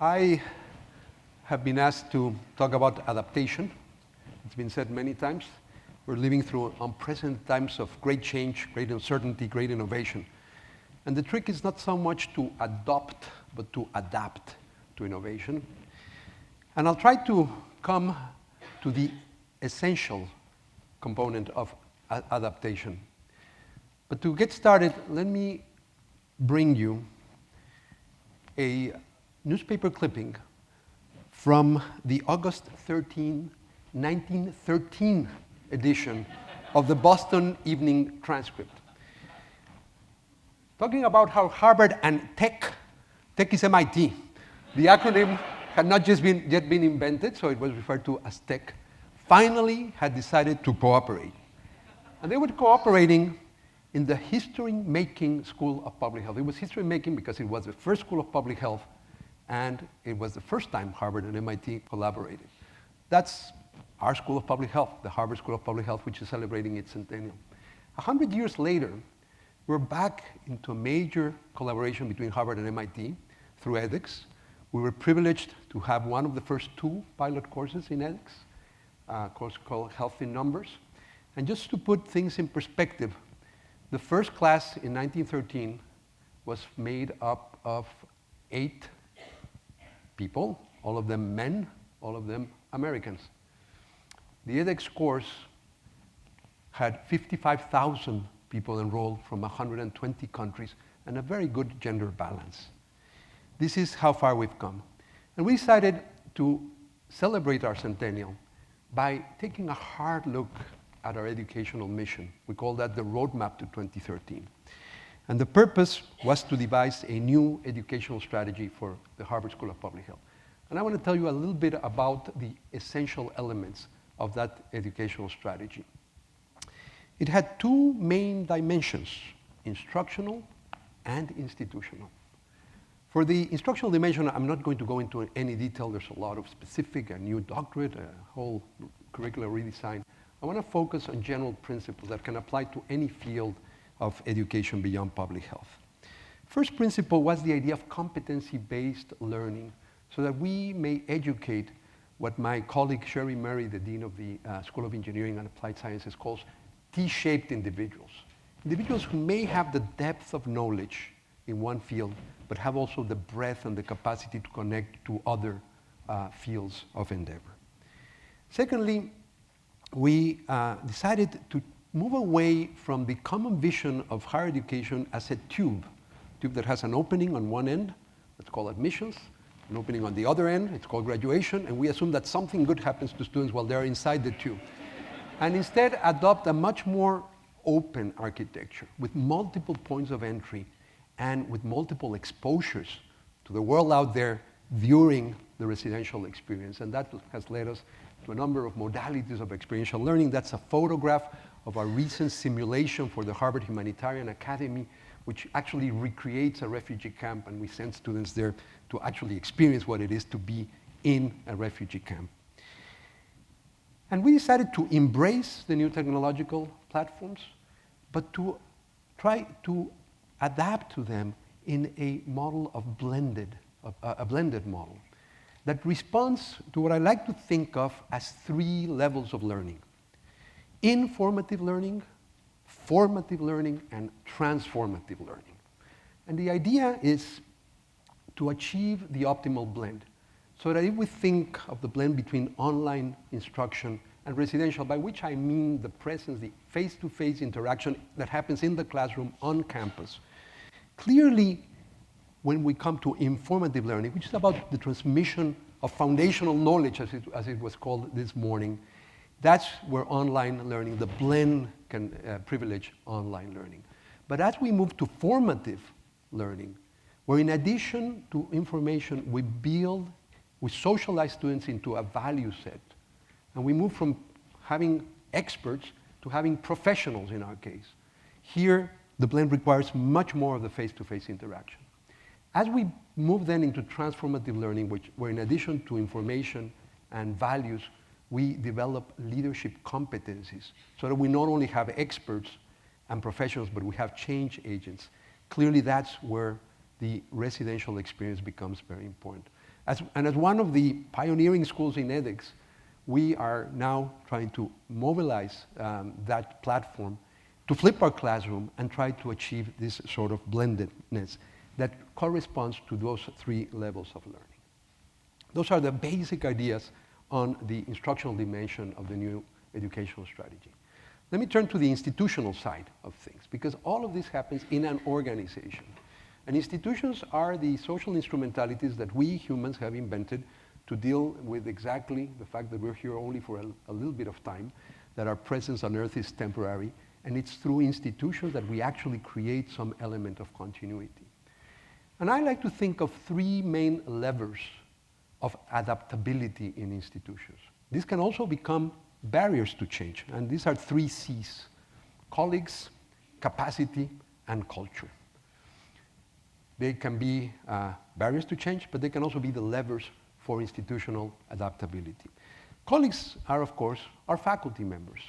I have been asked to talk about adaptation. It's been said many times. We're living through unprecedented times of great change, great uncertainty, great innovation. And the trick is not so much to adopt, but to adapt to innovation. And I'll try to come to the essential component of adaptation. But to get started, let me bring you a newspaper clipping from the August 13, 1913 edition of the Boston Evening Transcript. Talking about how Harvard and tech is MIT. The acronym had not yet been invented, so it was referred to as tech, finally had decided to cooperate. And they were cooperating in the history-making School of Public Health. It was history-making because it was the first School of Public Health, and it was the first time Harvard and MIT collaborated. That's our School of Public Health, the Harvard School of Public Health, which is celebrating its centennial. 100 years later, we're back into a major collaboration between Harvard and MIT through edX. We were privileged to have one of the first two pilot courses in edX, a course called Health in Numbers. And just to put things in perspective, the first class in 1913 was made up of 8 people, all of them men, all of them Americans. The edX course had 55,000 people enrolled from 120 countries and a very good gender balance. This is how far we've come. And we decided to celebrate our centennial by taking a hard look at our educational mission. We call that the roadmap to 2013. And the purpose was to devise a new educational strategy for the Harvard School of Public Health. And I want to tell you a little bit about the essential elements of that educational strategy. It had 2 main dimensions, instructional and institutional. For the instructional dimension, I'm not going to go into any detail. There's a lot of specific, a new doctorate, a whole curricular redesign. I want to focus on general principles that can apply to any field of education beyond public health. First principle was the idea of competency-based learning so that we may educate what my colleague Sherry Murray, the Dean of the School of Engineering and Applied Sciences, calls T-shaped individuals. Individuals who may have the depth of knowledge in one field, but have also the breadth and the capacity to connect to other fields of endeavor. Secondly, we decided to move away from the common vision of higher education as a tube that has an opening on one end, that's called admissions, an opening on the other end, it's called graduation, and we assume that something good happens to students while they're inside the tube. And instead adopt a much more open architecture with multiple points of entry and with multiple exposures to the world out there during the residential experience. And that has led us to a number of modalities of experiential learning. That's a photograph of our recent simulation for the Harvard Humanitarian Academy, which actually recreates a refugee camp, and we send students there to actually experience what it is to be in a refugee camp. And we decided to embrace the new technological platforms, but to try to adapt to them in a model of a blended model that responds to what I like to think of as 3 levels of learning: informative learning, formative learning, and transformative learning. And the idea is to achieve the optimal blend, so that if we think of the blend between online instruction and residential, by which I mean the presence, the face-to-face interaction that happens in the classroom on campus, clearly when we come to informative learning, which is about the transmission of foundational knowledge, as it was called this morning, that's where online learning, the blend, can privilege online learning. But as we move to formative learning, where in addition to information, we socialize students into a value set. And we move from having experts to having professionals in our case. Here, the blend requires much more of the face-to-face interaction. As we move then into transformative learning, where in addition to information and values, we develop leadership competencies so that we not only have experts and professionals, but we have change agents. Clearly, that's where the residential experience becomes very important. And as one of the pioneering schools in edX, we are now trying to mobilize that platform to flip our classroom and try to achieve this sort of blendedness that corresponds to those 3 levels of learning. Those are the basic ideas on the instructional dimension of the new educational strategy. Let me turn to the institutional side of things, because all of this happens in an organization. And institutions are the social instrumentalities that we humans have invented to deal with exactly the fact that we're here only for a little bit of time, that our presence on Earth is temporary, and it's through institutions that we actually create some element of continuity. And I like to think of 3 main levers of adaptability in institutions. These can also become barriers to change, and these are 3 C's: colleagues, capacity, and culture. They can be barriers to change, but they can also be the levers for institutional adaptability. Colleagues are, of course, our faculty members.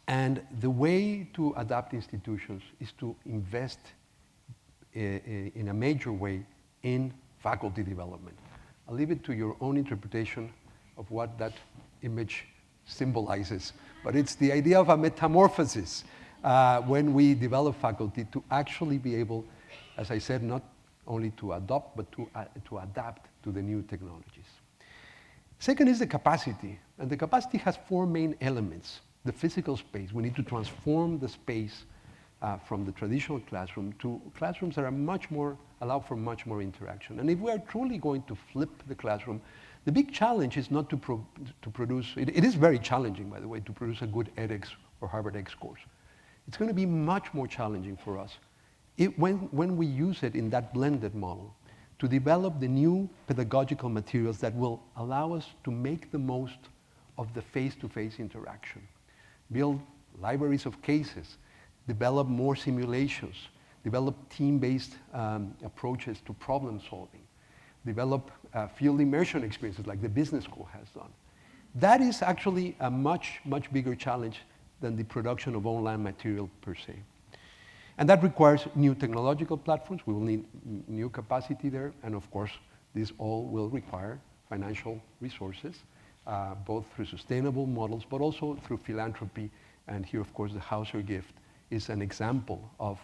And the way to adapt institutions is to invest in a major way in faculty development. I'll leave it to your own interpretation of what that image symbolizes. But it's the idea of a metamorphosis when we develop faculty to actually be able, as I said, not only to adopt, but to adapt to the new technologies. Second is the capacity. And the capacity has 4 main elements. The physical space. We need to transform the space from the traditional classroom to classrooms that are allow for much more interaction. And if we are truly going to flip the classroom, the big challenge is not to produce, it is very challenging, by the way, to produce a good edX or Harvard X course. It's going to be much more challenging for us when we use it in that blended model to develop the new pedagogical materials that will allow us to make the most of the face-to-face interaction. Build libraries of cases, develop more simulations, develop team-based approaches to problem solving, develop field immersion experiences like the business school has done. That is actually a much, much bigger challenge than the production of online material per se. And that requires new technological platforms. We will need new capacity there. And of course, this all will require financial resources, both through sustainable models, but also through philanthropy. And here, of course, the Hauser gift is an example of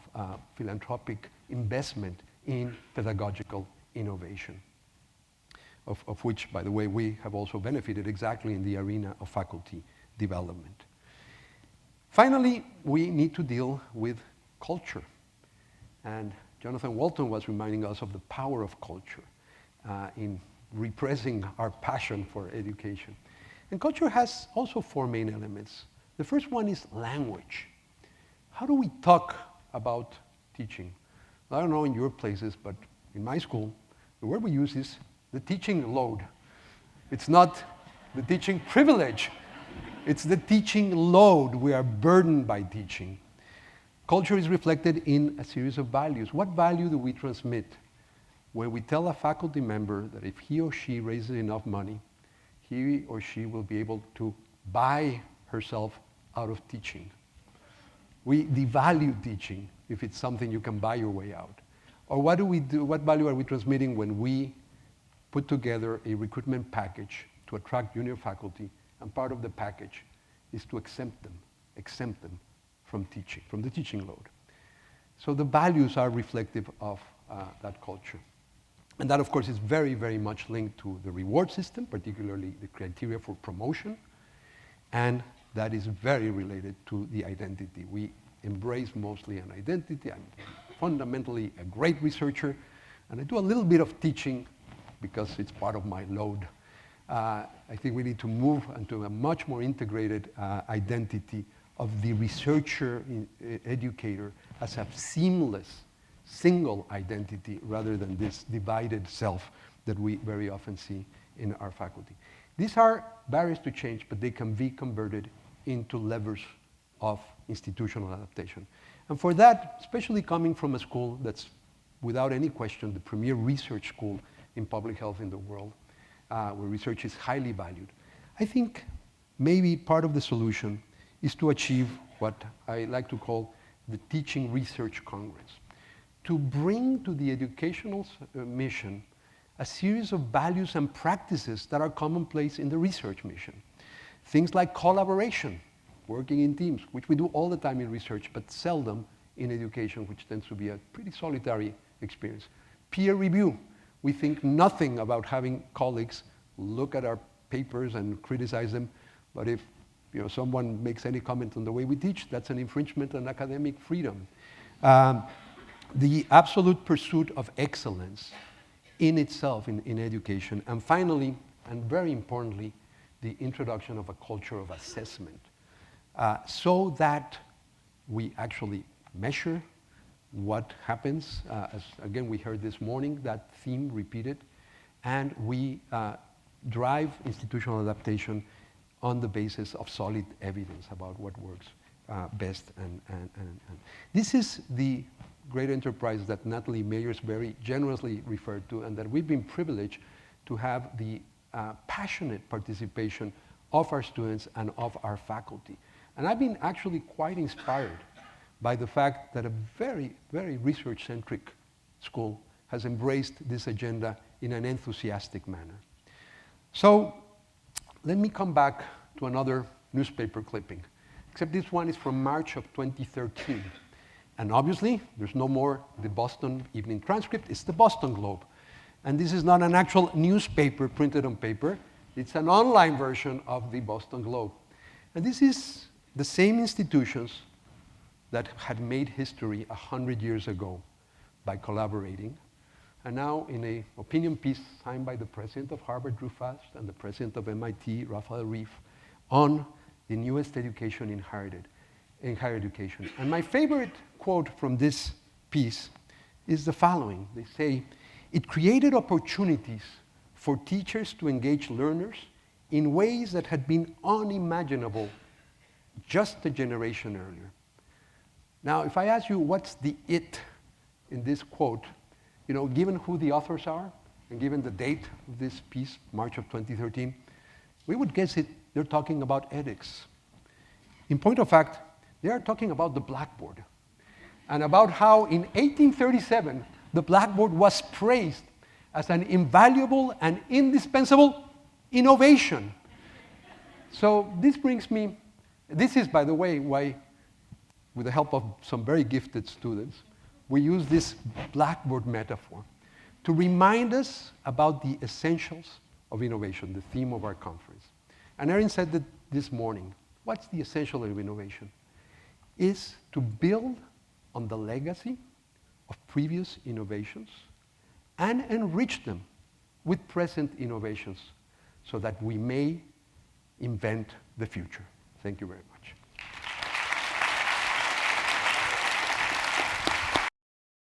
philanthropic investment in pedagogical innovation, of which, by the way, we have also benefited exactly in the arena of faculty development. Finally, we need to deal with culture. And Jonathan Walton was reminding us of the power of culture in repressing our passion for education. And culture has also 4 main elements. The first one is language. How do we talk about teaching? I don't know in your places, but in my school, the word we use is the teaching load. It's not the teaching privilege. It's the teaching load. We are burdened by teaching. Culture is reflected in a series of values. What value do we transmit when we tell a faculty member that if he or she raises enough money, he or she will be able to buy herself out of teaching? We devalue teaching if it's something you can buy your way out. Or what do we do? What value are we transmitting when we put together a recruitment package to attract junior faculty, and part of the package is to exempt them from teaching, from the teaching load? So the values are reflective of that culture. And that, of course, is very, very much linked to the reward system, particularly the criteria for promotion. And that is very related to the identity. We embrace mostly an identity. I'm fundamentally a great researcher, and I do a little bit of teaching because it's part of my load. I think we need to move into a much more integrated identity of the researcher, educator, as a seamless, single identity rather than this divided self that we very often see in our faculty. These are barriers to change, but they can be converted into levers of institutional adaptation. And for that, especially coming from a school that's, without any question, the premier research school in public health in the world, where research is highly valued, I think maybe part of the solution is to achieve what I like to call the Teaching Research Congress, to bring to the educational mission a series of values and practices that are commonplace in the research mission. Things like collaboration, working in teams, which we do all the time in research, but seldom in education, which tends to be a pretty solitary experience. Peer review. We think nothing about having colleagues look at our papers and criticize them, but if someone makes any comment on the way we teach, that's an infringement on academic freedom. The absolute pursuit of excellence in itself in education. And finally, and very importantly, the introduction of a culture of assessment, so that we actually measure what happens. As again, we heard this morning, that theme repeated, and we drive institutional adaptation on the basis of solid evidence about what works best. And this is the great enterprise that Natalie Mayers very generously referred to, and that we've been privileged to have the passionate participation of our students and of our faculty. And I've been actually quite inspired by the fact that a very, very research-centric school has embraced this agenda in an enthusiastic manner. So let me come back to another newspaper clipping, except this one is from March of 2013. And obviously, there's no more the Boston Evening Transcript, it's the Boston Globe. And this is not an actual newspaper printed on paper, it's an online version of the Boston Globe. And this is the same institutions that had made history 100 years ago by collaborating. And now in an opinion piece signed by the president of Harvard, Drew Fast, and the president of MIT, Raphael Reif, on the newest education in higher education. And my favorite quote from this piece is the following. They say, "It created opportunities for teachers to engage learners in ways that had been unimaginable just a generation earlier." Now, if I ask you what's the it in this quote, given who the authors are, and given the date of this piece, March of 2013, we would guess they're talking about ethics. In point of fact, they are talking about the blackboard, and about how in 1837, the blackboard was praised as an invaluable and indispensable innovation. So this brings me, this is, by the way, why, with the help of some very gifted students, we use this blackboard metaphor to remind us about the essentials of innovation, the theme of our conference. And Erin said that this morning. What's the essential of innovation? Is to build on the legacy of previous innovations and enrich them with present innovations so that we may invent the future. Thank you very much.